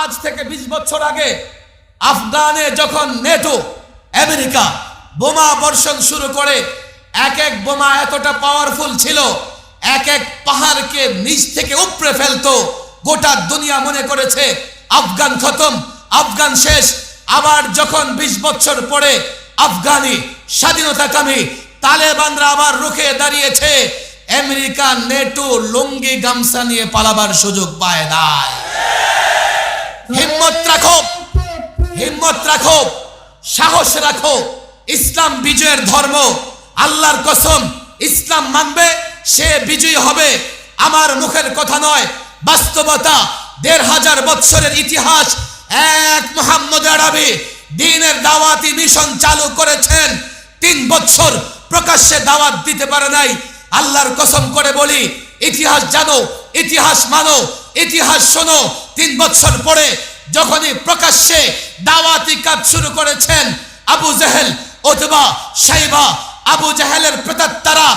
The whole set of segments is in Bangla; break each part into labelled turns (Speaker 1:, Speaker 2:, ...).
Speaker 1: আজ থেকে 20 বছর আগে আফগানে যখন নেটো আমেরিকা বোমা বর্ষণ শুরু করে, এক এক বোমা এতটা পাওয়ারফুল ছিল, এক এক পাহাড়কে নিচ থেকে উপড়ে ফেলতো। গোটা দুনিয়া মনে করেছে আফগান খতম, আফগান শেষ। আবার যখন 20 বছর পরে আফগানি স্বাধীনতাকামী তালেবানরা আবার রুখে দাঁড়িয়েছে, আমেরিকা নেটো লুঙ্গি গামছা নিয়ে পালাবার সুযোগ পায় না। হিম্মত রাখো, হিম্মত রাখো, সাহস রাখো। ইসলাম বিজয়ের ধর্ম। আল্লাহর কসম, ইসলাম মানবে সে বিজয়ী হবে। আমার মুখের কথা নয়, বাস্তবতা। 1500 বছরের ইতিহাস। এক মুহাম্মদ আরবি দ্বীনের দাওয়াতি মিশন চালু করেছেন, 3 বছর প্রকাশ্যে দাওয়াত দিতে পারে নাই। আল্লাহর কসম করে বলি, ইতিহাস জানো, ইতিহাস মানো, ইতিহাস শোনো। 3 বছর পরে যখনই প্রকাশ্যে দাওয়াতি কাজ শুরু করেছেন, আবু জেহেল, উতবা, শাইবা, আবু জেহেলের প্রেতাত্মারা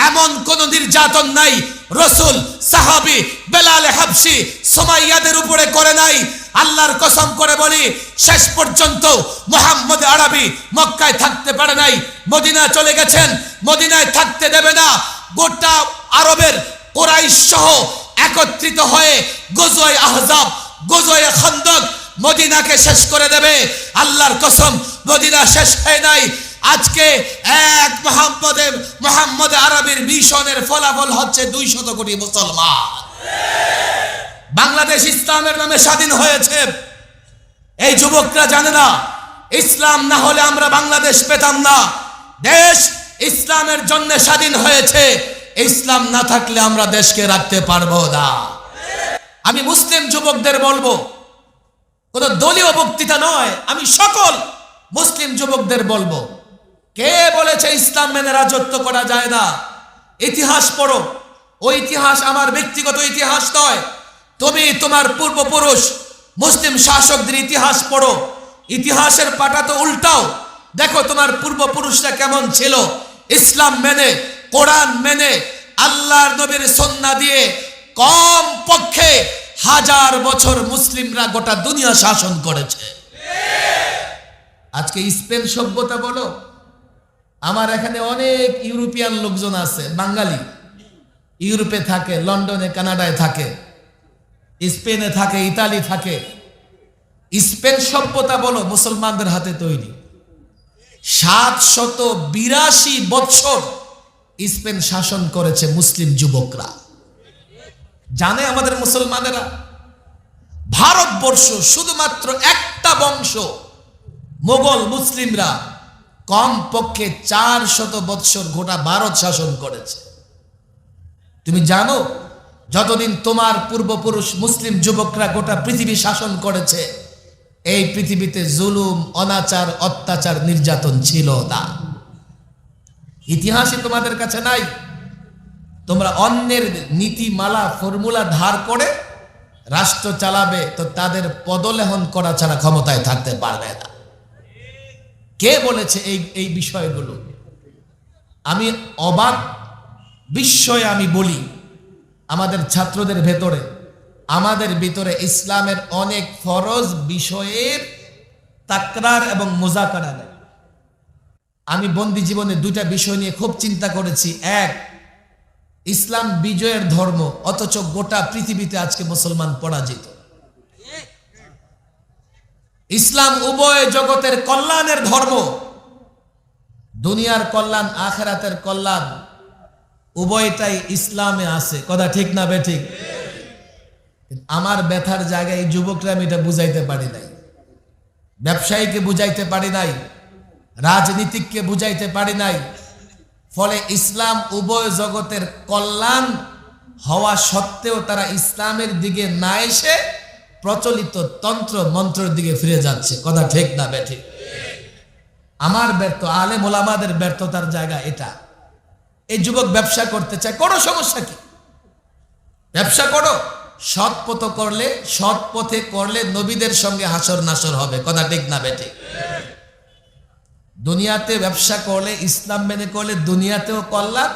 Speaker 1: এমন কোন নির্যাতন নাই রাসূল, সাহাবী, বেলাল হাবশী, সুমাইয়াদের উপরে করে নাই। আল্লাহর কসম করে বলি, শেষ পর্যন্ত মুহাম্মদ আরবি মক্কায় থাকতে পারে নাই, মদিনা চলে গেছেন, মদিনায় থাকতে দেবে না। গোটা আরবের কুরাইশ সহ একত্রিত হয়ে গজওয়ে আহজাব, গজওয়ে খন্দক মদিনাকে শেষ করে দেবে। আল্লাহর কসম, মদিনা শেষ হয় নাই। আজকে এক মুহাম্মদ আরবির মিশনের ফলাফল হচ্ছে 200 কোটি মুসলমান। বাংলাদেশ ইসলামের নামে স্বাধীন হয়েছে। এই যুবকরা জানে না, ইসলাম না হলে আমরা বাংলাদেশ পেতাম না। দেশ ইসলামের জন্য স্বাধীন হয়েছে, ইসলাম না থাকলে আমরা দেশকে রাখতে পারবো না। আমি মুসলিম যুবকদের বলবো, কোন দলীয় বক্তৃতা নয়, আমি সকল মুসলিম যুবকদের বলবো, কে বলেছে ইসলাম মেনে রাজত্ব করা যায় না? ইতিহাস পড়ো। ওই ইতিহাস আমার ব্যক্তিগত ইতিহাস নয়। তুমি তোমার পূর্বপুরুষ মুসলিম শাসকদের ইতিহাস পড়ো। ইতিহাসের পাতা তো উল্টাও, দেখো তোমার পূর্বপুরুষরা কেমন ছিল। ইসলাম মেনে, কোরআন মেনে, আল্লাহর নবীর সুন্নাহ দিয়ে কম পক্ষে 1000 বছর মুসলিমরা গোটা দুনিয়া শাসন করেছে। আজকে স্পেন সভ্যতা বলো, আমার এখানে অনেক ইউরোপিয়ান লোকজন আছে, বাঙালি, ইউরোপে থাকে, লন্ডনে, কানাডায় থাকে, স্পেনে থাকে, ইতালি থাকে। স্পেন সভ্যতা বলো, মুসলমানদের হাতে তৈরি। 782 বছর স্পেন শাসন করেছে মুসলিম যুবকরা। জানে আমাদের মুসলমানেরা, ভারতবর্ষ শুধুমাত্র একটা বংশ, মোগল মুসলিমরা কম পক্ষে 400 বছর গোটা ভারত শাসন করেছে। তুমি জানো, যতদিন তোমার পূর্বপুরুষ মুসলিম যুবকরা গোটা পৃথিবী শাসন করেছে, এই পৃথিবীতে জুলুম, অনাচার, অত্যাচার, নির্যাতন ছিল না। ইতিহাসই তোমাদের কাছে নাই। তোমরা অন্যের নীতিমালা, ফর্মুলা ধার করে রাষ্ট্র চালাবে, তো তাদের পদলেহন করা ছাড়া ক্ষমতায় থাকতে পারবে না। কে বলেছে এই বিষয়গুলো? আমি অবাক বিস্ময়ে আমি বলি, আমাদের ছাত্রদের ভেতরে, আমাদের ভিতরে ইসলামের অনেক ফরজ বিষয়ের তাকরার এবং মুযাকারা নেই। আমি বন্দি জীবনে 2টা বিষয় নিয়ে খুব চিন্তা করেছি। এক, ইসলাম বিজয়ের ধর্ম, অথচ গোটা পৃথিবীতে আজকে মুসলমান পরাজিত। ইসলাম উভয় জগতের কল্যাণের ধর্ম, দুনিয়ার কল্যাণ, আখিরাতের কল্যাণ, উভয়টাই ইসলামে আছে। কথা ঠিক না বেঠিক? আমার ব্যথার জায়গায় যুবকরা আমি এটা বুঝাইতে পারি নাই, ব্যবসায়ীকে বুঝাইতে পারি নাই, রাজনীতিককে বুঝাইতে পারি নাই। ফলে ইসলাম উভয় জগতের কল্যাণ হওয়া সত্ত্বেও তারা ইসলামের দিকে না এসে প্রচলিত তন্ত্র মন্ত্রের দিকে ফিরে যাচ্ছে। কথা ঠিক না বেঠিক? আমার ব্যর্থ, আলেম ওলামাদের ব্যর্থতার জায়গা এটা। এই যুবক ব্যবসা করতে চায়, করো, সমস্যা কি? ব্যবসা করো, সৎ পথে করলে নবীদের সঙ্গে হাসর নাসর হবে। কথা ঠিক না বেঠিক? দুনিয়াতে ব্যবসা করলে, ইসলাম মেনে করলে দুনিয়াতেও কল্যাণ,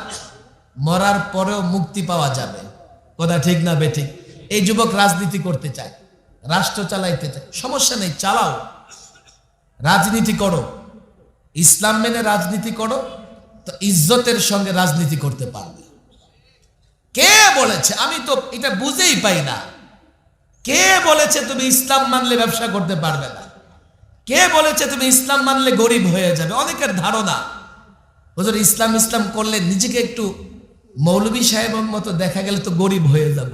Speaker 1: মরার পরেও মুক্তি পাওয়া যাবে। কথা ঠিক না বেঠিক? এই যুবক রাজনীতি করতে চায়, রাষ্ট্র চালাইতে চায়, সমস্যা নেই, চালাও, রাজনীতি করো, ইসলাম মেনে রাজনীতি করো, তো ইজ্জতের সঙ্গে রাজনীতি করতে পারবে। কে বলেছে? আমি তো এটা বুঝেই পাই না, কে বলেছে তুমি ইসলাম মানলে ব্যবসা করতে পারবে না? কে বলেছে তুমি ইসলাম মানলে গরিব হয়ে যাবে? অনেকের ধারণা হুজুর ইসলাম ইসলাম করলে নিজেকে একটু মৌলভী সাহেবের মতো দেখা গেলে তো গরিব হয়ে যাব।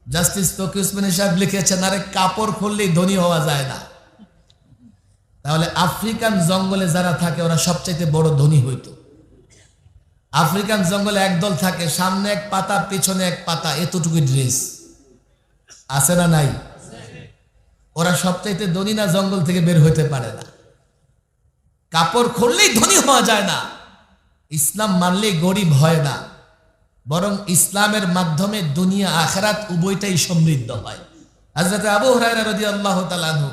Speaker 1: জাস্টিস তকি উসমানী সাহেব লিখেছেন, আরে কাপড় খুললেই ধনী হওয়া যায় না। তাহলে আফ্রিকান জঙ্গলে যারা থাকে ওরা সবচাইতে বড় ধনী হইতো। আফ্রিকান জঙ্গলে একদল থাকে, সামনে এক পাতা পিছনে এক পাতা, এতটুকু ড্রেস আছে না নাই? ওরা সবচাইতে ধনী না? জঙ্গল থেকে বের হইতে পারে না। কাপড় খুললেই ধনী হওয়া যায় না, ইসলাম মানলেই গরিব হয় না, বরং ইসলামের মাধ্যমে দুনিয়া আখিরাত উভয়টাই সমৃদ্ধ হয়। হযরত আবু হুরায়রা রাদিয়াল্লাহু তাআলা আনহু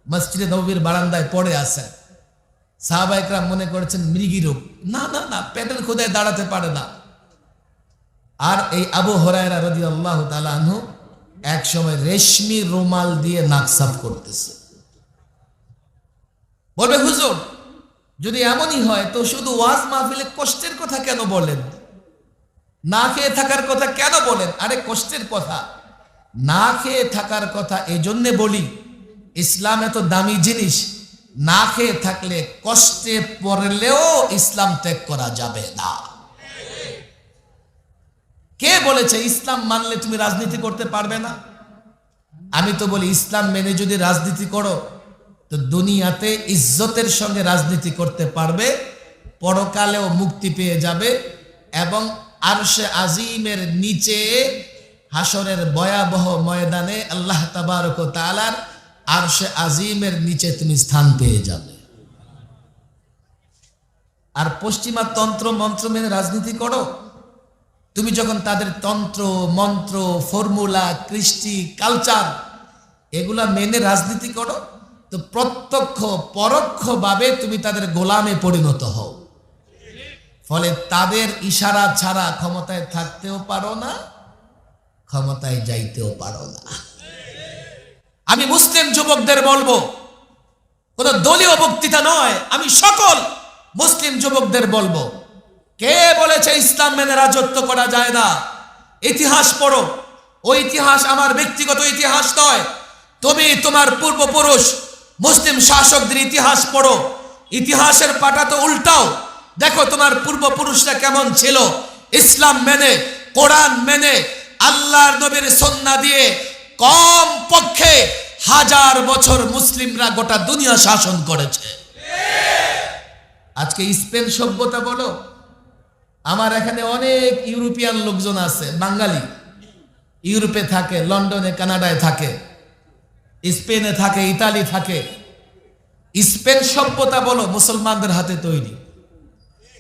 Speaker 1: মসজিদে নববীর বারান্দায় পড়ে আছেন। সাহাবা একরাম মনে করেছেন মৃগী রোগ, না না না, পেটের ক্ষুধায় দাঁড়াতে পারে না। আর এই আবু হুরায়রা রাদিয়াল্লাহু তাআলা আনহু এক সময় রেশমি রুমাল দিয়ে নাক সাফ করতেছে। বলবে হুজুর যদি এমনই হয় তো শুধু ওয়াজ মাহফিলে কষ্টের কথা কেন বলেন, না খেয়ে থাকার কথা কেন বলেন? আরে কষ্টের কথা, না খেয়ে থাকার কথা এজন্য বলি, ইসলাম এত দামি জিনিস, না খেয়ে থাকলে কষ্টে পড়লেও ইসলাম ত্যাগ করা যাবে না। কে বলেছে ইসলাম মানলে তুমি রাজনীতি করতে পারবে না? আমি তো বলি ইসলাম মেনে যদি রাজনীতি করো তো দুনিয়াতে ইজ্জতের সঙ্গে রাজনীতি করতে পারবে, পরকালেও মুক্তি পেয়ে যাবে, এবং আরশে আজিমের নিচে হাসরের ভয়াবহ ময়দানে আল্লাহ তাবারক ওয়া তাআলার আরশে আজিমের নিচে তুমি স্থান পেয়ে যাবে। আর পশ্চিমা তন্ত্র মন্ত্র মেনে রাজনীতি করো, তুমি যখন তাদের তন্ত্র মন্ত্র ফর্মুলা কৃষ্টি কালচার এগুলা মেনে রাজনীতি করো তো প্রত্যক্ষ পরোক্ষভাবে তুমি তাদের গোলামে পরিণত হও। ফলে তাদের ইশারা ছাড়া ক্ষমতায় থাকতেও পারো না, ক্ষমতায় যাইতেও পারো না। আমি মুসলিম যুবকদের বলবো, কোন দলীয় বক্তৃতা নয়, আমি সকল মুসলিম যুবকদের বলবো, কে বলেছে ইসলাম মেনে রাজত্ব করা যায় না? ইতিহাস পড়ো। ওই ইতিহাস আমার ব্যক্তিগত ইতিহাস নয়, তুমি তোমার পূর্বপুরুষ মুসলিম শাসকদের ইতিহাস পড়ো। ইতিহাসের পাতা তো উল্টাও, দেখো তোমার পূর্বপুরুষরা কেমন ছিল। ইসলাম মেনে, কোরআন মেনে, আল্লাহর নবীর সুন্নাহ দিয়ে কম পক্ষে 1000 বছর মুসলিমরা গোটা দুনিয়া শাসন করেছে। আজকে স্পেন সভ্যতা বলো, আমার এখানে অনেক ইউরোপিয়ান লোকজন আছে, বাঙালি, ইউরোপে থাকে, লন্ডনে কানাডায় থাকে, স্পেনে থাকে, ইতালি থাকে। স্পেন সভ্যতা বলো মুসলমানদের হাতে তৈরি।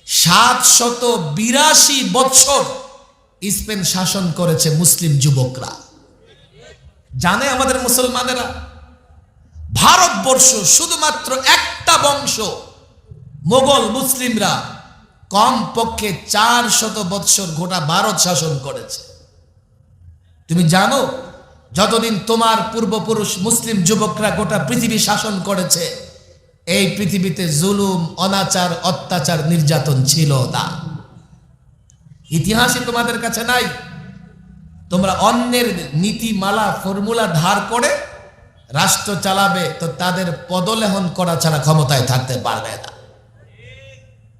Speaker 1: 782 বছর স্পেন শাসন করেছে মুসলিম যুবকরা। জানে আমাদের মুসলমানেরা ভারতবর্ষ শুধুমাত্র একটা বংশ মোগল মুসলিমরা কম পক্ষে 400 বৎসর গোটা ভারত শাসন করেছে। তুমি জানো যতদিন তোমার পূর্বপুরুষ মুসলিম যুবকরা গোটা পৃথিবী শাসন করেছে, এই পৃথিবীতে জুলুম অনাচার অত্যাচার নির্যাতন ছিল না। ইতিহাসই তোমাদের কাছে নাই। তোমরা অন্যের নীতিমালা ফর্মুলা ধার করে রাষ্ট্র চালাবে তো তাদের পদলেহন করা ছাড়া ক্ষমতায় থাকতে পারবে না।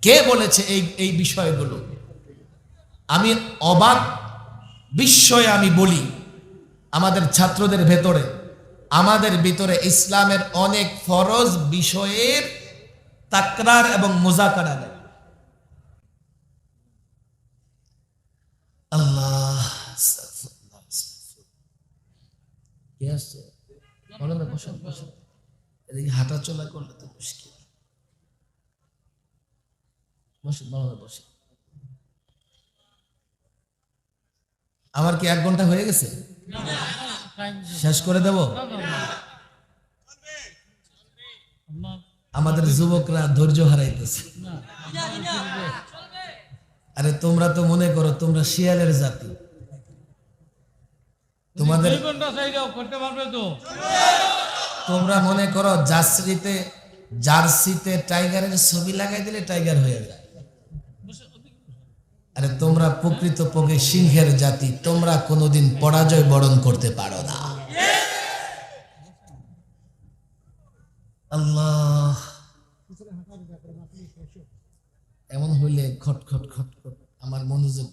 Speaker 1: কে বলেছে এই বিষয়গুলো? আমি অবাক বিস্ময়ে আমি বলি, আমাদের ছাত্রদের ভেতরে, আমাদের ভিতরে ইসলামের অনেক ফরজ বিষয়ের তাকরার এবং মুযাকারা নেই। আল্লাহ কে আসছে? বসেন বসেন, এদিকে হাঁটা চলা করলে তো মুশকিল। বসেন বসেন। আমার কি 1 ঘন্টা হয়ে গেছে? শেষ করে দেব? আমাদের যুবকরা ধৈর্য হারাইতেছে। আরে তোমরা তো মনে করো তোমরা শিয়ালের জাতি, তোমাদের
Speaker 2: 2 ঘন্টা চাইলেও করতে পারবে তো?
Speaker 1: তোমরা মনে করো জার্সিতে টাইগারের ছবি লাগাই দিলে টাইগার হয়ে যায়। আরে তোমরা প্রকৃতপক্ষে সিংহের জাতি, তোমরা কোনোদিন পরাজয় বরণ করতে পারো না। আল্লাহ, এমন হইলে খট খট খট খট আমার মনোযোগ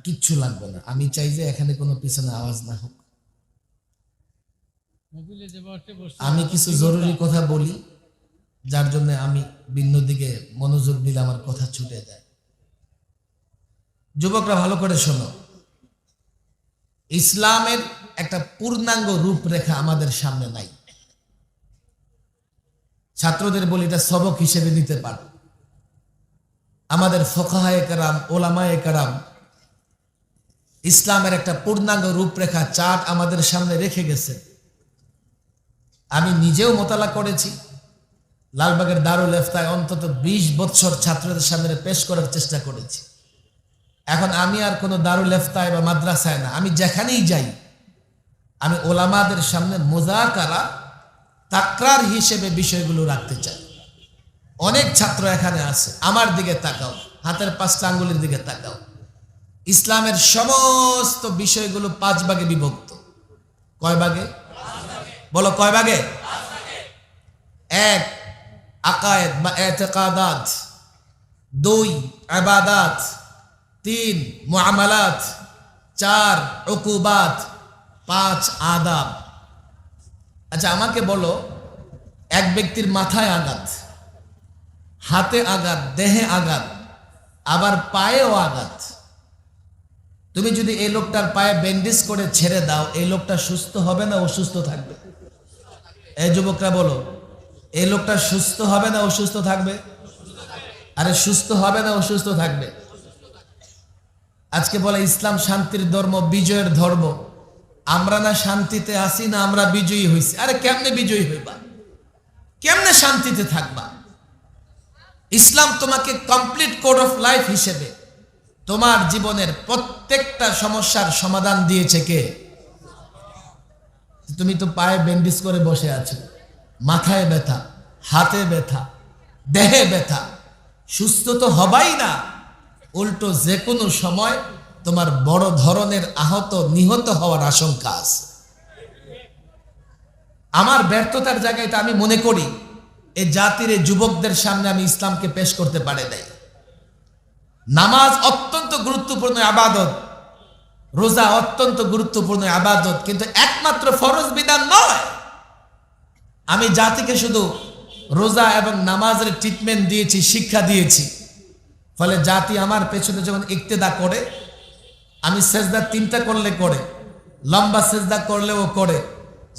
Speaker 1: কিচ্ছু লাগবে না। আমি চাই যে এখানে কোনো পিছনে আওয়াজ না হোক। আমি কিছু জরুরি কথা বলি, যার জন্য আমি ভিন্ন দিকে মনোযোগ দিলে আমার কথা ছুটে যায়। যুবকরা ভালো করে শোনো, ইসলামের একটা পূর্ণাঙ্গ রূপরেখা আমাদের সামনে নাই। ছাত্রদের বলি এটা সবক হিসেবে নিতে পারো। আমাদের ফুকাহায়ে কেরাম, ওলামায়ে কেরাম ইসলামের একটা পূর্ণাঙ্গ রূপরেখা চার্ট আমাদের সামনে রেখে গেছে। আমি নিজেও মোতালা করেছি। লালবাগের দারুল ইফতায় অন্তত 20 বছর ছাত্রদের সামনে পেশ করার চেষ্টা করেছি। এখন আমি আর কোনো দারুল ইফতায় বা মাদ্রাসায় না, আমি যেখানেই যাই আমি ওলামাদের সামনে মুযাকারা, তাকরার হিসেবে বিষয়গুলো রাখতে চাই। অনেক ছাত্র এখানে আছে, আমার দিকে তাকাও, হাতের 5টা আঙ্গুলের দিকে তাকাও। ইসলামের সমস্ত বিষয়গুলো 5 ভাগে বিভক্ত। কয় ভাগে? বলো কয় ভাগে? 1 আকায়েদ বা এতেকাদাত, 2 ইবাদাত, 3 মুআমালাত, 4 উকুবাত, 5 আদাব। আচ্ছা আমাকে বলো, এক ব্যক্তির মাথায় আঘাত, হাতে আঘাত, দেহে আঘাত, আবার পায়েও আঘাত, তুমি যদি এই লোকটার পায়ে ব্যান্ডেজ করে ছেড়ে দাও, এই লোকটা সুস্থ হবে না অসুস্থ থাকবে? এই যুবকরা বলো, এই লোকটা সুস্থ হবে না অসুস্থ থাকবে? আরে সুস্থ হবে না অসুস্থ থাকবে? আজকে বলে ইসলাম শান্তির ধর্ম, বিজয়ের ধর্ম। আমরা না শান্তিতে আসি না আমরা বিজয়ী হইছি। আরে কেমনে বিজয়ী হইবা? কেমনে শান্তিতে থাকবা? ইসলাম তোমাকে কমপ্লিট কোড অফ লাইফ হিসেবে তোমার জীবনের প্রত্যেকটা সমস্যার সমাধান দিয়েছে কে? তুমি তো পায়ে ব্যান্ডেজ করে বসে আছো, মাথায় ব্যথা, হাতে ব্যথা, দেহে ব্যথা, সুস্থ তো হবাই না, উল্টো যে কোনো সময় তোমার বড় ধরনের আহত নিহত হওয়ার আশঙ্কা আছে। আমার ব্যর্থতার জায়গায় আমি মনে করি এই জাতির এই যুবকদের সামনে আমি ইসলামকে পেশ করতে পারি নাই। নামাজ অত্যন্ত গুরুত্বপূর্ণ ইবাদত, রোজা অত্যন্ত গুরুত্বপূর্ণ ইবাদত, কিন্তু একমাত্র ফরজ বিধান নয়। আমি জাতিকে শুধু রোজা এবং নামাজের ট্রিটমেন্ট দিয়েছি, শিক্ষা দিয়েছি, ফলে জাতি আমার পেছনে যখন ইক্তেদা করে, আমি সেজদা 3টা করলে করে, লম্বা সেজদা করলেও করে,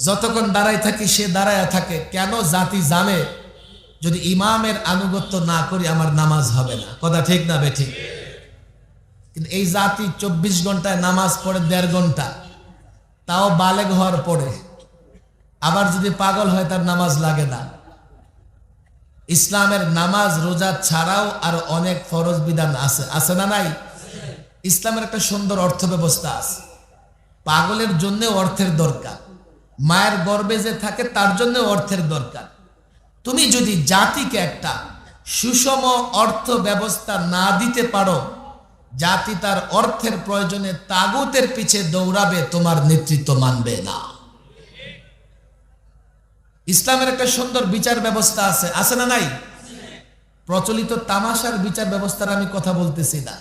Speaker 1: যতক্ষণ দাঁড়ায় থাকি সে দাঁড়ায় থাকে। কেন? জাতি জানে যদি ইমামের আনুগত্য না করি আমার নামাজ হবে না। কথা ঠিক না বেঠিক? কিন্তু এই জাতি 24 ঘন্টায় নামাজ পড়ে 1.5 ঘন্টা, তাও বালেগ হওয়ার পরে। আবার যদি পাগল হয় তার নামাজ লাগে না। ইসলামের নামাজ রোজা ছাড়াও আর অনেক ফরজ বিধান আছে, আছে না নাই? ইসলামের একটা সুন্দর অর্থ ব্যবস্থা আছে। পাগলের জন্য অর্থের দরকার, মায়ের গর্ভে যে থাকে তার জন্য অর্থের দরকার। তুমি যদি জাতিকে একটা সুষম অর্থ ব্যবস্থা না দিতে পারো, জাতি তার অর্থের প্রয়োজনে তাগুতের পিছে দৌড়াবে, তোমার নেতৃত্ব মানবে না। ইসলামের একটা সুন্দর বিচার ব্যবস্থা আছে, আছে না নাই? প্রচলিত তামাশার বিচার ব্যবস্থার আমি কথা বলতেছি না।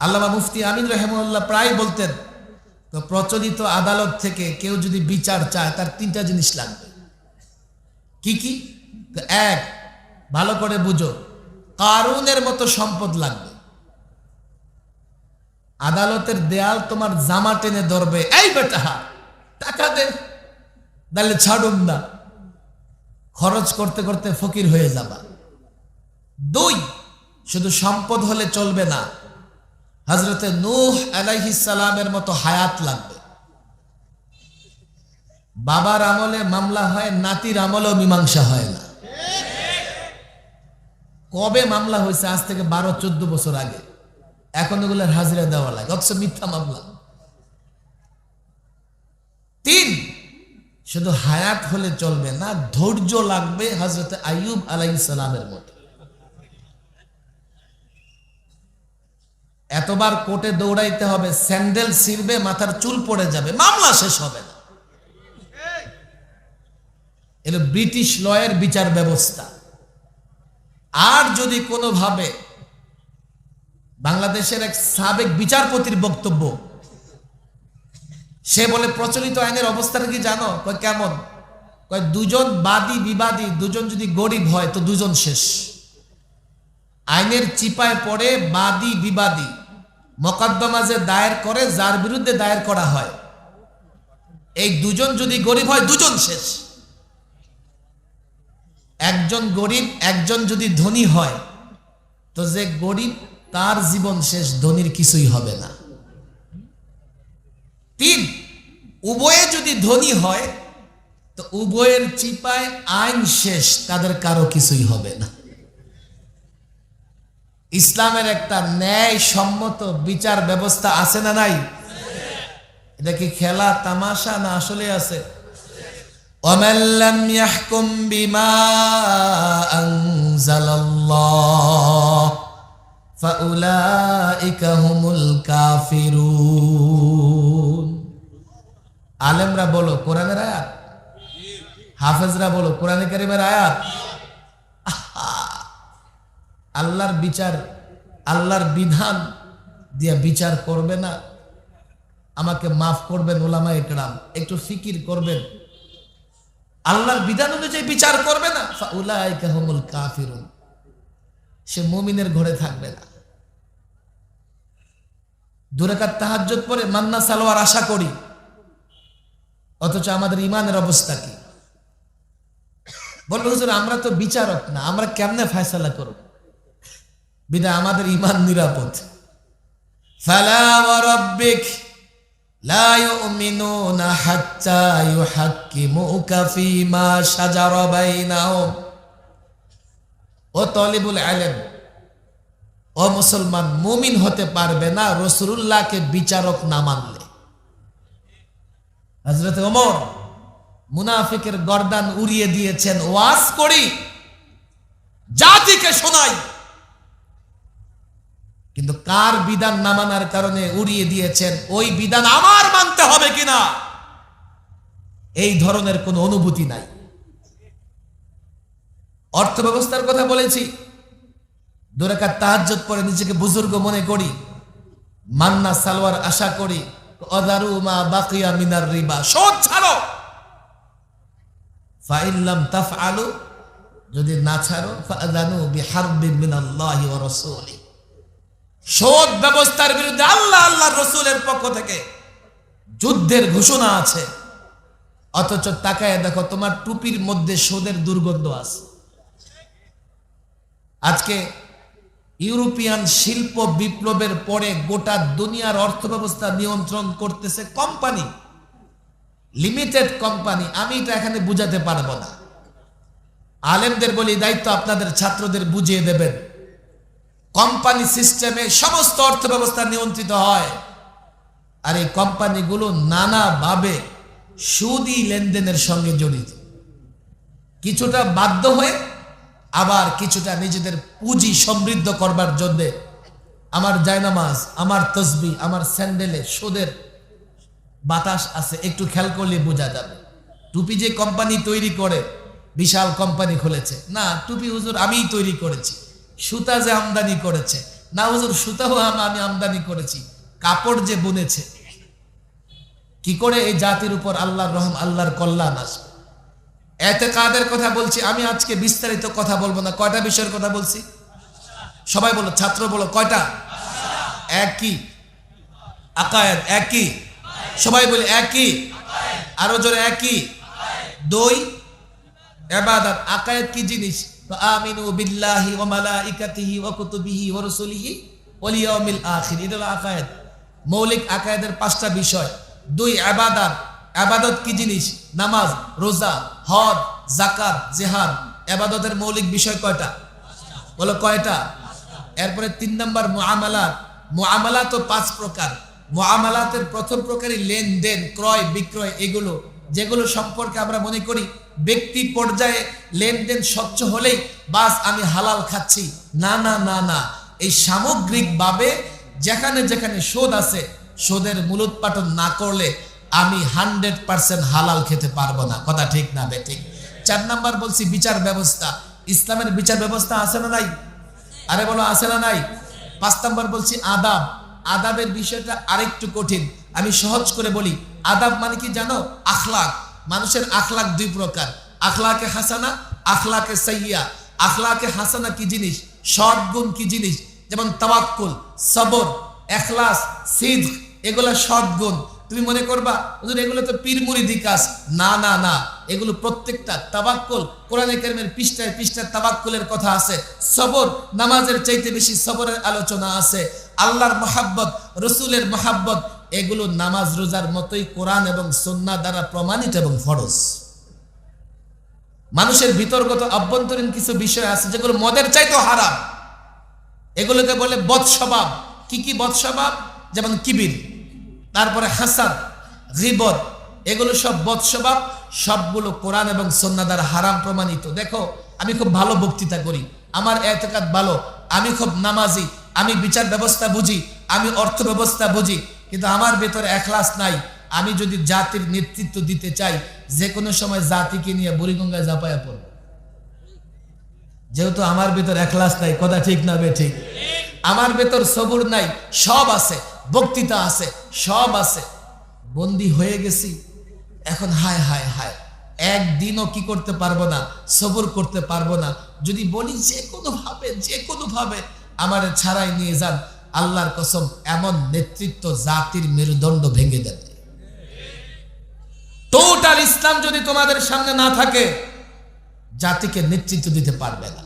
Speaker 1: আল্লামা মুফতি আমিন রাহিমাহুল্লাহ প্রায় বলতেন, তো প্রচলিত আদালত থেকে কেউ যদি বিচার চায় তার 3টা জিনিস লাগবে। কি কি? 1, ভালো করে বুঝো, কারুনের মতো সম্পদ লাগবে। আদালতের দেয়াল তোমার জামা টেনে ধরবে, এই বেটা টাকা দে, তাহলে ছাড়ুন না, খরচ করতে করতে ফকির হয়ে যাবা। 2, শুধু সম্পদ হলে চলবে না, হযরতে নূহ আলাইহিস সালামের মতো হায়াত লাগবে। বাবার আমলে মামলা হয়, নাতির আমলেও মীমাংসা হয় না। কবে মামলা হয়েছে? আজ থেকে 12-14 বছর আগে। এখন ওগুলোর হাজিরা দেওয়া লাগে, অথচ মিথ্যা মামলা। 3, শুধু হায়াত হলে চলবে না, ধৈর্য লাগবে হযরত আইয়ুব আলাইহিস সালামের মতো। এতবার কোর্টে দৌড়াইতে হবে, স্যান্ডেল ছিঁড়বে, মাথার চুল পড়ে যাবে, মামলা শেষ হবে না। এলো ব্রিটিশ লয়ের বিচার ব্যবস্থা। আর যদি কোনোভাবে বাংলাদেশের এক সাবেক বিচারপতির বক্তব্য, সে বলে প্রচলিত আইনের অবস্থাটা কি জানো? কয় কেমন? কয় দুজন বাদী বিবাদী, দুজন যদি গরিব হয় তো দুজন শেষ। আইনের চিপায় পড়ে বাদী বিবাদী মোকদ্দমা যে দায়ের করে, যার বিরুদ্ধে দায়ের করা হয়, এই দুজন যদি গরিব হয় দুজন শেষ। একজন গরিব, একজন যদি ধনী হয়, তো যে গরিব তার জীবন শেষ, ধনীর কিছুই হবে না। 3, উভয়ে যদি ধনী হয় তো উভয়ের চিপায় আইন শেষ, তাদের কারো কিছুই হবে না। ইসলামের একটা ন্যায় সম্মত বিচার ব্যবস্থা আছে না নাই? এটা কি খেলা তামাশা না আসলে আছে? وَمَنْ لَمْ يَحْكُمْ بِمَا أَنزَلَ اللَّهُ فَأُولَئِكَ هُمُ الْكَافِرُونَ। আলেমরা বলো কোরআনের আয়াত, হাফেজরা বলো কোরআনে কারীমের আয়াত। আল্লাহর বিচার, আল্লাহর বিধান দিয়ে বিচার করবে না। আমাকে মাফ করবেন উলামায়ে কেরাম, একটু ফিকির করবেন। আল্লাহর বিধান অনুযায়ী বিচার করবে না, ফাউলাইকা হুমুল কাফিরুন, সে মুমিনের ঘরে থাকবে না। 2 রাকাত তাহাজ্জুদ পড়ে মান্না সালোয়ার আশা করি, অথচ আমাদের ইমানের অবস্থা কি? বলবো হুজুর আমরা তো বিচারক না, আমরা কেমনে ফয়সালা করব? বিধায় আমাদের ইমান নিরাপদ। ফালা ওয়া রাব্বিক লা ইউমিনুনা হাত্তা ইউহাক্কিমুকা ফীমা শাজারা বাইনাহুম। ও তালিবুল ইলম, ও মুসলমান, মুমিন হতে পারবে না রাসূলুল্লাহকে বিচারক না মানলে। হযরত ওমর মুনাফিকের গর্দান উড়িয়ে দিয়েছেন, ওয়াজ করি, জাতিকে শোনাই, কিন্তু কার বিধান না মানার কারণে উড়িয়ে দিয়েছেন, ওই বিধান আমার মানতে হবে কিনা এই ধরনের কোনো অনুভূতি নাই। অর্থ ব্যবস্থার কথা বলেছি, 2 রাকাত তাহাজ্জুদ পড়ে নিজেকে বুজুর্গ মনে করি, মান্না সালোয়ার আশা করি, অদারু মা বাকিয়া মিনার রিবা, সুদ ছাড়ো। ফাইন লাম তাফআলু, যদি না ছাড়ো, ফাআযানু বিহারবিন মিনাল্লাহি ওয়া রাসূলিহি, সুদ ব্যবস্থার বিরুদ্ধে আল্লাহ আল্লাহর রাসূলের পক্ষ থেকে যুদ্ধের ঘোষণা আছে। অথচ তাকায় দেখো তোমার টুপির মধ্যে সুদের দুর্গন্ধ আছে। আজকে ইউরোপিয়ান শিল্প বিপ্লবের পরে গোটা দুনিয়ার অর্থ ব্যবস্থা নিয়ন্ত্রণ করতেছে কোম্পানি, লিমিটেড কোম্পানি। আমি এটা এখানে বুঝাতে পারবো না। আলেমদের বলি দায়িত্ব আপনাদের ছাত্রদের বুঝিয়ে দেবেন। কোম্পানি সিস্টেমে সমস্ত অর্থ ব্যবস্থা নিয়ন্ত্রিত হয়, আর এই কোম্পানিগুলো নানাভাবে সুদী লেনদেনের সঙ্গে জড়িত, কিছুটা বাধ্য হয়ে, আবার কিছুটা নিজেদের পুঁজি সমৃদ্ধ করবার জন্য। আমার জায়নামাজ, আমার তসবি, আমার স্যান্ডেলে সুদের বাতাস আছে, একটু খেয়াল করলে বোঝা যাবে। টুপি যে কোম্পানি তৈরি করে, বিশাল কোম্পানি খুলেছে না, টুপি হুজুর আমিই তৈরি করেছি। সুতা যে আমদানি করেছে, না হুজুর সুতাও আমি আমদানি করেছি। কাপড় যে বুনেছে, কি করে এই জাতির উপর আল্লাহর রহম, আল্লাহর কল্যাণ আসবে। এতেকাদের কথা বলছি আমি, আজকে বিস্তারিত কথা বলবো না। কয়টা বিষয়ের কথা বলছি? সবাই বলো, ছাত্র বলো, কয়টা? একই আকায়েদ, একই, সবাই বলে একই, আরো জোরে একই। 2 ইবাদত। আকায়েদ কি জিনিস? আমিনু বিল্লাহি ওয়া মালাইকাতিহি ওয়া কুতুবিহি ওয়া রাসূলিহি ওয়াল ইয়াউমিল আখির, এটা হলো আকায়েদ। মৌলিক আকায়েদের 5টা বিষয়। 2 ইবাদত। ইবাদত কি জিনিস? নামাজ, রোজা, হজ, যাকাত, জিহাদ। ইবাদতের মৌলিক বিষয় কয়টা? বলো কয়টা? এরপরে 3 নাম্বার মুআমালাত। মুআমালাত তো 5 প্রকার। মুআমালাতের প্রথম প্রকারই লেনদেন, ক্রয় বিক্রয়, এগুলো যেগুলো সম্পর্কে আমরা মনে করি ব্যক্তি পর্যায়ে লেনদেন স্বচ্ছ হলেই বাস আমি হালাল খাচ্ছি। না না না না, এই সামগ্রিকভাবে যেখানে যেখানে সুদ আছে, সুদের মূলোৎপাটন না করলে আমি 100% হালাল খেতে পারবো না। কথা ঠিক না বেঠিক? 4 নাম্বার বলছি বিচার ব্যবস্থা। ইসলামের বিচার ব্যবস্থা আছে না নাই? আরে বলো আছে না নাই? 5 নাম্বার বলছি আদাব। আদাবের বিষয়টা আরেকটু কঠিন, আমি সহজ করে বলি। আদাব মানে কি জানো? আখলাক। মানুষের আখলাক 2 প্রকার, আখলাকে হাসানা, আখলাকে সাইয়্যা। আখলাকে হাসানা কি জিনিস? সৎ গুণ কি জিনিস? যেমন তাওয়াক্কুল, সবর, ইখলাস, সিদক, এগুলা সৎ গুণ। তুমি মনে করবা হুজুর এগুলো তো পীর মুরিদি কাজ। না না না, এগুলো প্রত্যেকটা তাওয়াক্কুল। কোরআনে কারীমের পৃষ্ঠায় পৃষ্ঠায় তাওয়াক্কুলের কথা আছে। সবর, নামাজের চাইতে বেশি সবরের আলোচনা আছে। আল্লাহর মহাব্বত, রসুলের মহাব্বত, এগুলো নামাজ রোজার মতোই কোরআন এবং সুন্নাহ দ্বারা প্রমাণিত এবং ফরজ। মানুষের ভিতরগত অভ্যন্তরীণ কিছু বিষয় আছে যেগুলো মদের চাইতেও হারাম। এগুলোকে বলে বদস্বভাব। কি কি বদস্বভাব? যেমন কিবির, তারপরে হাসাদ, গীবত, এগুলো সব বদস্বভাব। সবগুলো কোরআন এবং সুন্নাহ দ্বারা হারাম প্রমাণিত। দেখো, আমি খুব ভালো বক্তৃতা করি, আমার এতেকাদ ভালো, আমি খুব নামাজি, আমি বিচার ব্যবস্থা বুঝি, আমি অর্থ ব্যবস্থা বুঝি, কিন্তু আমার ভেতরে ইখলাস নাই। আমি যদি জাতির নেতৃত্ব দিতে চাই, যে কোনো সময় জাতিকে নিয়ে বুড়িগঙ্গায় ঝাঁপায়া পড়ব, যেহেতু আমার ভেতর ইখলাস নাই। কথা ঠিক না বেঠিক? আমার ভেতর সবর নাই। সব আছে, বক্তৃতা আছে, সব আছে, বন্দী হয়ে গেছি। এখন হায় হায় হায়, একদিনও কি করতে পারবো না, সবর করতে পারবো না। যদি বলি যে কোনো ভাবে আমার ছাড়াই নিয়ে যান, আল্লাহর কসম এমন নেতৃত্ব জাতির মেরুদণ্ড ভেঙে দেন। টোটাল ইসলাম যদি তোমাদের সামনে না থাকে, জাতিকে নেতৃত্ব দিতে পারবে না।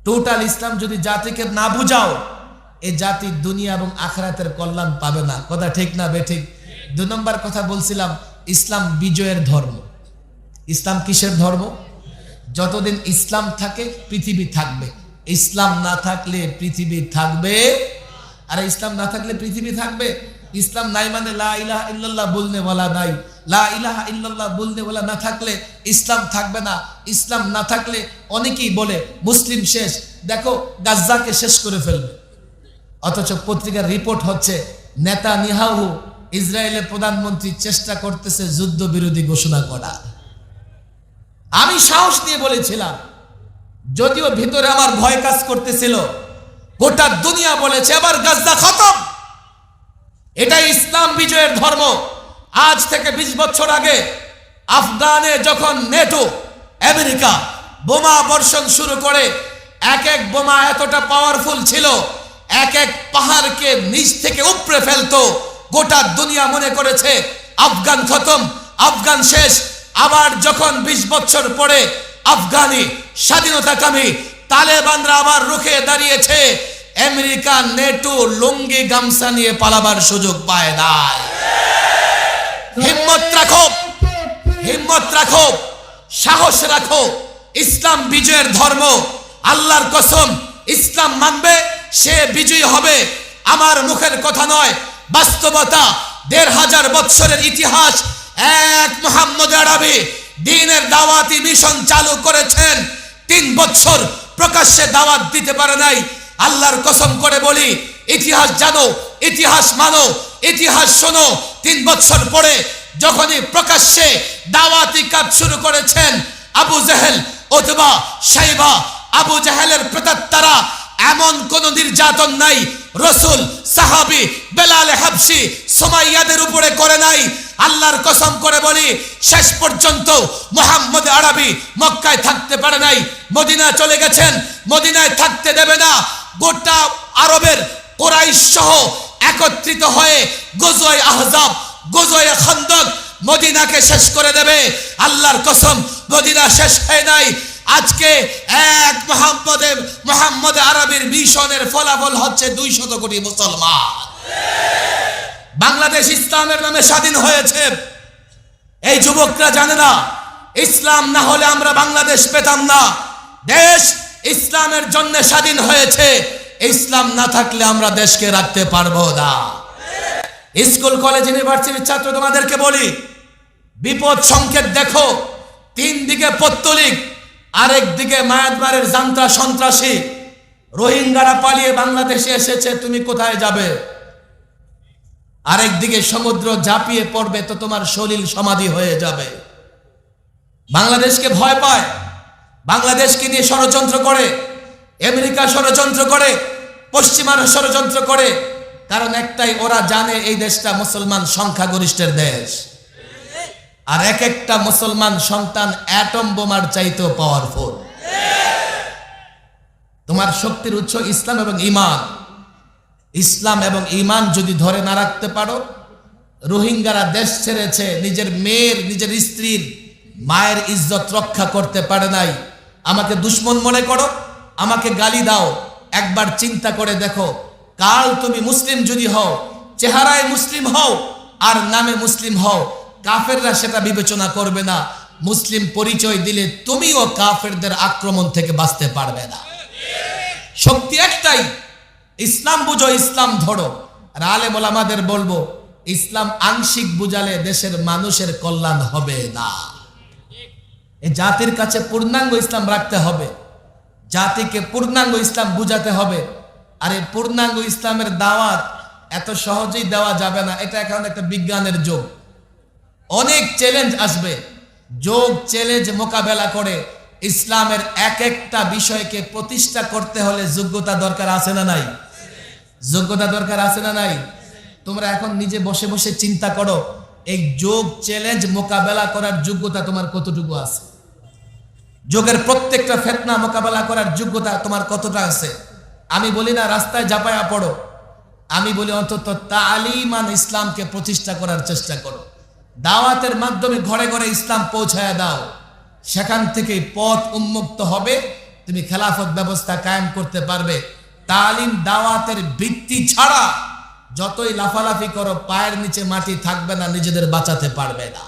Speaker 1: টোটাল ইসলাম যদি জাতিকে না বুঝাও, এই জাতির দুনিয়া এবং আখিরাতের কল্যাণ পাবে না। কথা ঠিক না বেঠিক? 2 নম্বর কথা বলছিলাম, ইসলাম বিজয়ের ধর্ম। ইসলাম কিসের ধর্ম? যতদিন ইসলাম থাকে পৃথিবী থাকবে, ইসলাম না থাকলে পৃথিবী থাকবে। আরে ইসলাম না থাকলে পৃথিবী থাকবে? ইসলাম নাই মানে লা ইলাহা ইল্লাল্লাহ বলনে ওয়ালা নাই। লা ইলাহা ইল্লাল্লাহ বলনে ওয়ালা না থাকলে ইসলাম থাকবে না। ইসলাম না থাকলে অনেকেই বলে মুসলিম শেষ, দেখো গাজ্জাকে শেষ করে ফেলবে। অথচ পত্রিকার রিপোর্ট হচ্ছে নেতানিয়াহু ইসরায়েলের প্রধানমন্ত্রী চেষ্টা করতেছে যুদ্ধ বিরোধী ঘোষণা করা। আমি সাহস নিয়ে বলেছিলাম, যদিও ভিতরে আমার ভয় কাজ করতেছিল। গোটা দুনিয়া বলেছে এবার গাজ্জা খতম, এটাই ইসলাম বিজয়ের ধর্ম। আজ থেকে 20 বছর আগে আফগানে যখন নেটো, আমেরিকা বোমা বর্ষণ শুরু করে, এক এক বোমা এতটা পাওয়ারফুল ছিল, এক এক পাহাড়কে নিচ থেকে উপড়ে ফেলতো। গোটা দুনিয়া মনে করেছে আফগান খতম, আফগান শেষ। আবার যখন 20 বছর পরে আফগানি স্বাধীনতাকামী তালেবানরা আবার রুখে দাঁড়িয়েছে, আমেরিকা নেটো লুঙ্গি গামছা নিয়ে পালাবার সুযোগ পায় নাই। হিম্মত রাখো, হিম্মত রাখো, সাহস রাখো। ইসলাম বিজয়ের ধর্ম। আল্লাহর কসম, ইসলাম মানবে সে বিজয়ী হবে। আমার মুখের কথা নয়, বাস্তবতা। 1500 বছরের ইতিহাস। এক মুহাম্মদ আরবি দ্বীনের দাওয়াতি মিশন চালু করেছেন, 3 বছর প্রকাশ্যে দাওয়াত দিতে পারে নাই। আল্লাহর কসম করে বলি, ইতিহাস জানো, ইতিহাস মানো, ইতিহাস শোনো। 3 বছর পরে যখনই প্রকাশ্যে দাওয়াতি কাজ শুরু করেছেন, আবু জেহেল অথবা শাইবা, আবু জেহেলের প্রেতাত্মারা এমন কোন নির্যাতন নাই রসুল, সাহাবী, বেলাল হাবশি, সুমাইয়াদের উপরে করে নাই। আল্লাহর কসম করে বলি, শেষ পর্যন্ত মুহাম্মদ আরবি মক্কায় থাকতে পারে নাই, মদিনা চলে গেছেন, মদিনায় থাকতে দেবে না। গোটা আরবের কুরাইশ সহ একত্রিত হয়ে গজওয়ে আহজাব, গজওয়ে খন্দক মদিনাকে শেষ করে দেবে। আল্লাহর কসম, মদিনা শেষ হয় নাই। আজকে এক মুহাম্মদ আরবির মিশনের ফলাফল হচ্ছে 200 কোটি মুসলমান। বাংলাদেশ ইসলামের নামে স্বাধীন হয়েছে। এই যুবকরা জানে না, ইসলাম না হলে আমরা বাংলাদেশ পেতাম না। দেশ ইসলামের জন্য স্বাধীন হয়েছে। ইসলাম না থাকলে আমরা দেশকে রাখতে পারবো না। স্কুল কলেজ ইউনিভার্সিটির ছাত্র তোমাদেরকে বলি, বিপদ সংকেত দেখো। তিন দিকে পত্তলিক, আরেক দিকে মায়ানমারের জান্তা সন্ত্রাসী, রোহিঙ্গারা পালিয়ে বাংলাদেশে এসেছে, তুমি কোথায় যাবে? আরেক দিকে সমুদ্র ঝাঁপিয়ে পড়বে তো তোমার সলিল সমাধি হয়ে যাবে। বাংলাদেশকে ভয় পায়, বাংলাদেশকে নিয়ে ষড়যন্ত্র করে, আমেরিকা ষড়যন্ত্র করে, পশ্চিমারা ষড়যন্ত্র করে। কারণ একটাই, ওরা জানে এই দেশটা মুসলমান সংখ্যাগরিষ্ঠের দেশ। আর এক একটা মুসলমান সন্তান অ্যাটম বোমার চাইতেও পাওয়ারফুল। তোমার শক্তির উৎস ইসলাম এবং ঈমান। ইসলাম এবং ঈমান যদি ধরে না রাখতে পারো, রোহিঙ্গারা দেশ ছেড়েছে, নিজের মেয়ের, নিজের স্ত্রীর, মায়ের ইজ্জত রক্ষা করতে পারে নাই। আমাকে দুশ্মন মনে করো, আমাকে গালি দাও, একবার চিন্তা করে দেখো, কাল তুমি মুসলিম যদি হও, চেহারায় মুসলিম হও আর নামে মুসলিম হও, কাফেররা সেটা বিবেচনা করবে না। মুসলিম পরিচয় দিলে তুমিও কাফেরদের আক্রমণ থেকে বাঁচতে পারবে না। শক্তি একটাই, ইসলাম বুঝো, ইসলাম ধরো। আর আলেম ওলামাদের বলবো, ইসলাম আংশিক বুঝালে দেশের মানুষের কল্যাণ হবে না। এই জাতির কাছে পূর্ণাঙ্গ ইসলাম রাখতে হবে, জাতিকে পূর্ণাঙ্গ ইসলাম বুঝাতে হবে। আর এই পূর্ণাঙ্গ ইসলামের দাওয়াত এত সহজেই দেওয়া যাবে না। এটা এখন একটা বিজ্ঞানের যুগ, অনেক চ্যালেঞ্জ আসবে। যোগ চ্যালেঞ্জ মোকাবেলা করে ইসলামের এক একটা বিষয়কে প্রতিষ্ঠা করতে হলে যোগ্যতা দরকার আছে না নাই? যোগ্যতা দরকার আছে না নাই? তোমরা এখন নিজে বসে বসে চিন্তা করো, এই যোগ চ্যালেঞ্জ মোকাবেলা করার যোগ্যতা তোমার কতটুকু আছে? যোগের প্রত্যেকটা ফিতনা মোকাবেলা করার যোগ্যতা তোমার কতটা আছে? আমি বলি না রাস্তায় ঝাঁপায়া পড়ো, আমি বলি অন্তত তালিমান ইসলামকে প্রতিষ্ঠা করার চেষ্টা করো। দাওয়াতের মাধ্যমে ঘরে ঘরে ইসলাম পৌঁছায়া দাও, সেখান থেকে পথ উন্মুক্ত হবে, তুমি খেলাফত ব্যবস্থা কায়েম করতে পারবে। তালিম দাওয়াতের ভিত্তি ছাড়া যতই লাফালাফি করো, পায়ের নিচে মাটি থাকবে না, নিজেদের বাঁচাতে পারবে না।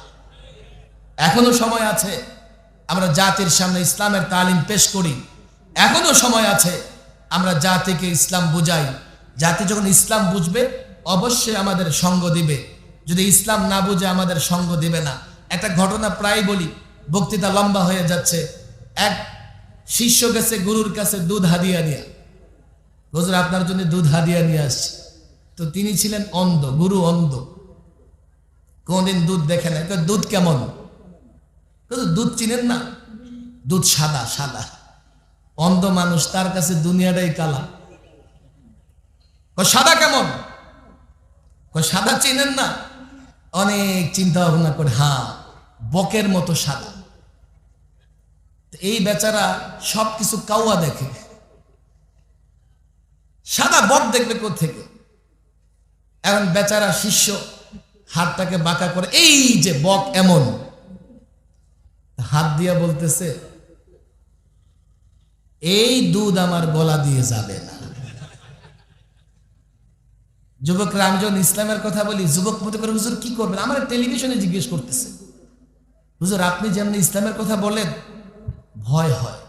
Speaker 1: এখনো সময় আছে, আমরা জাতির সামনে ইসলামের তালিম পেশ করি। এখনো সময় আছে, আমরা জাতিকে ইসলাম বুঝাই। জাতি যখন ইসলাম বুঝবে, অবশ্যই আমাদের সঙ্গ দিবে। যদি ইসলাম না বুঝে, আমাদের সঙ্গ দিবে না। একটা ঘটনা প্রায় বলি, বক্তৃতা লম্বা হয়ে যাচ্ছে। এক শিষ্য গেছে গুরুর কাছে দুধ হাদিয়া নিয়ে, হুজুর আপনার জন্য দুধ হাদিয়া নিয়ে আসছে। তো তিনি ছিলেন অন্ধ, গুরু অন্ধ, কোনদিন দুধ দেখে না। দুধ কেমন? দুধ চিনেন না? দুধ সাদা সাদা। অন্ধ মানুষ, তার কাছে দুনিয়াটাই কালা। সাদা কেমন? সাদা চিনেন না? অনেক চিন্তা ভাবনা করে, হ্যাঁ বকের মতো সাদা। এই বেচারা সবকিছু কাউয়া দেখে, সাদা বক দেখবে কোত্থেকে? এখন বেচারা শিষ্য হাতটাকে বাঁকা করে, এই যে বক এমন, হাত দিয়া বলতেছে, এই দুধ আমার গলা দিয়ে যাবে না। যুবকরা, আমি যখন ইসলামের কথা বলি, যুবক মতো করে, হুজুর কি করবেন? আমার টেলিভিশনে জিজ্ঞেস করতেছে, হুজুর আপনি যেমন ইসলামের কথা বলেন, ভয় হয়।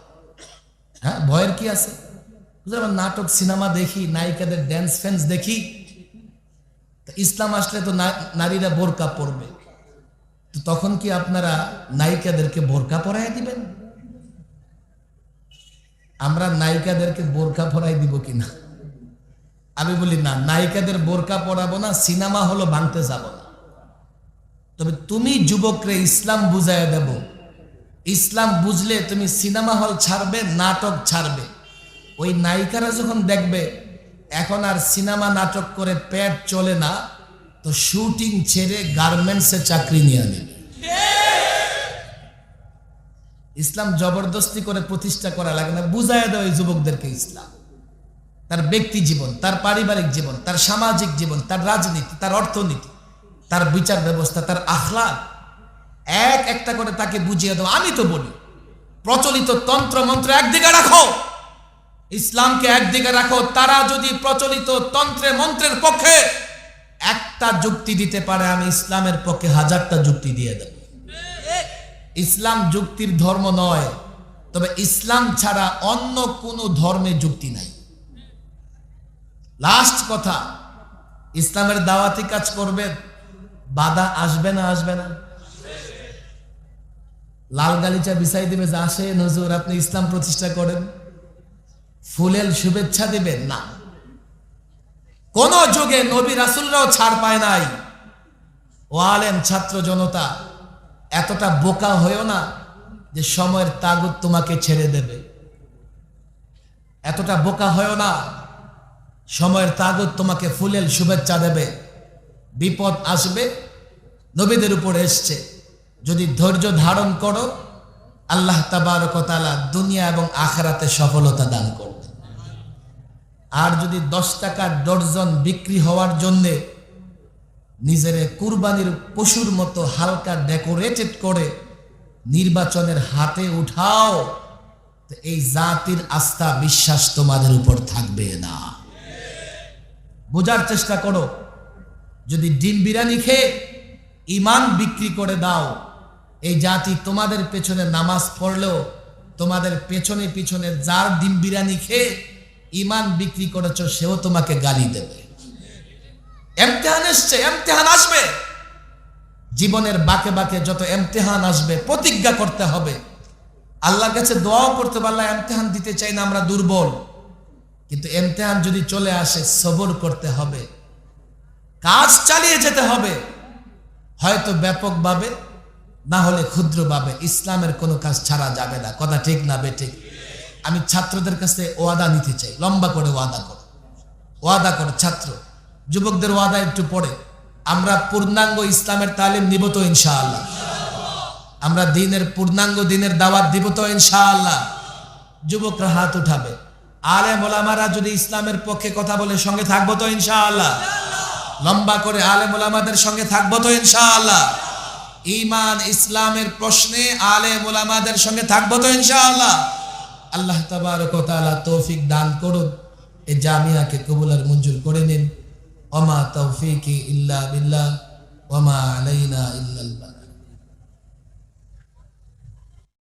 Speaker 1: হ্যাঁ, ভয়ের কি আছে? হুজুর আমার নাটক সিনেমা দেখি, নায়িকাদের ড্যান্স ফ্যান্স দেখি, ইসলাম আসলে তো নারীরা বোরকা পরবে, তো তখন কি আপনারা নায়িকাদেরকে বোরকা পরাই দিবেন? আমরা নায়িকাদেরকে বোরকা পরাই দিব কিনা? আমি বলি না, নায়িকাদের বোরকা পরাবো না, সিনেমা হলো ভাঙতে যাব না। তবে তুমি যুবকরে ইসলাম বুঝাইয়া দেব। ইসলাম বুঝলে তুমি সিনেমা হল ছাড়বে, নাটক ছাড়বে। ওই নায়িকারা যখন দেখবে এখন আর সিনেমা নাটক করে পেট চলে না, তো শুটিং ছেড়ে গার্মেন্টসে চাকরি নিয়ে নেবে। ইসলাম জবরদস্তি করে প্রতিষ্ঠা করা লাগে না, বুঝাইয়া দেয় ওই যুবকদেরকে ইসলাম। তার ব্যক্তি জীবন, তার পারিবারিক জীবন, তার সামাজিক জীবন, তার রাজনীতি, তার অর্থনীতি, তার বিচার ব্যবস্থা, তার আখলাক, এক একটা করে তাকে বুঝিয়ে দাও। আমি তো বলি, প্রচলিত তন্ত্র মন্ত্র একদিকে রাখো, ইসলামকে একদিকে রাখো। তারা যদি প্রচলিত তন্ত্রে মন্ত্রের পক্ষে একটা যুক্তি দিতে পারে, আমি ইসলামের পক্ষে 1000টা যুক্তি দিয়ে দেব। ইসলাম যুক্তির ধর্ম নয়, তবে ইসলাম ছাড়া অন্য কোনো ধর্মে যুক্তি নাই। লাস্ট কথা, ইসলামের দাওয়াতি কাজ করবেন, বাধা আসবে না আসবে না? লাল গালিচা বিছাই দিবে যে আসেন হুজুর আপনি ইসলাম প্রতিষ্ঠা করেন, ফুলেল শুভেচ্ছা দিবেন না। কোন যুগে নবী রাসূলরাও ছাড় পায় নাই। ও আলেম ছাত্র জনতা, এতটা বোকা হয়েও না যে সময়ের তাগুত তোমাকে ছেড়ে দেবে। এতটা বোকা হয়েও না সময়ের তাগুত তোমাকে ফুলেল শুভেচ্ছা দেবে। বিপদ আসবে, নবীদের উপর এসছে, যদি ধৈর্য ধারণ করো আল্লাহ তাবারক ওয়া তাআলা দুনিয়া এবং আখিরাতে সফলতা দান করবে। আর যদি 10 টাকার ডর্জন বিক্রি হওয়ার জন্য নিজের কুরবানির পশুর মতো হালকা ডেকোরেটেড করে নির্বাচনের হাতে উঠাও, তো এই জাতির আস্থা বিশ্বাস তোমাদের উপর থাকবে না। বোঝার চেষ্টা করো, যদি ডিম বিরিয়ানি খেয়ে ঈমান বিক্রি করে দাও, এই জাতি তোমাদের পেছনে নামাজ পড়লেও তোমাদের পেছনে পিছনে যার ডিম বিরিয়ানি খেয়ে ঈমান বিক্রি করেছো সেও তোমাকে গালি দেবে। ইমতিহান এসছে, ইমতিহান আসবে, জীবনের বাকে বাকে যত ইমতিহান আসবে প্রতিজ্ঞা করতে হবে। আল্লাহর কাছে দোয়াও করতে হবে, আল্লাহ ইমতিহান দিতে চাই না, আমরা দুর্বল, কিন্তু ইমতিহান যদি চলে আসে সবর করতে হবে, কাজ চালিয়ে যেতে হবে, হয়তো ব্যাপকভাবে না হলে ক্ষুদ্রভাবে। ইসলামের কোনো কাজ ছাড়া যাবে না, কথা ঠিক না বেঠিক? আমি ছাত্রদের কাছে ওয়াদা নিতে চাই, লম্বা করে ওয়াদা করো, ওয়াদা করো ছাত্র যুবকদের ওয়াদা একটু পড়ে। আমরা পূর্ণাঙ্গ ইসলামের তালিম নিব তো ইনশাআল্লাহ? আমরা দিনের পূর্ণাঙ্গ দিনের দাওয়াত দিব তো ইনশাআল্লাহ? যুবকরা হাত উঠাবে। আলেম ওলামারা যদি ইসলামের পক্ষে কথা বলে সঙ্গে থাকবো তো ইনশাআল্লাহ? লম্বা করে আলেম ওলামাদের সঙ্গে থাকবো তো ইনশাআল্লাহ? ঈমান ইসলামের প্রশ্নে আলেম ওলামাদের সঙ্গে থাকবো তো ইনশাআল্লাহ? আল্লাহ তাবারক ওয়া তাআলা তৌফিক দান করুন, এই জামিয়াকে কবুল আর মঞ্জুর করে নিন। ওমা তৌফিকি ইল্লা বিল্লাহ ওমা আলাইনা ইল্লাল বালাগ।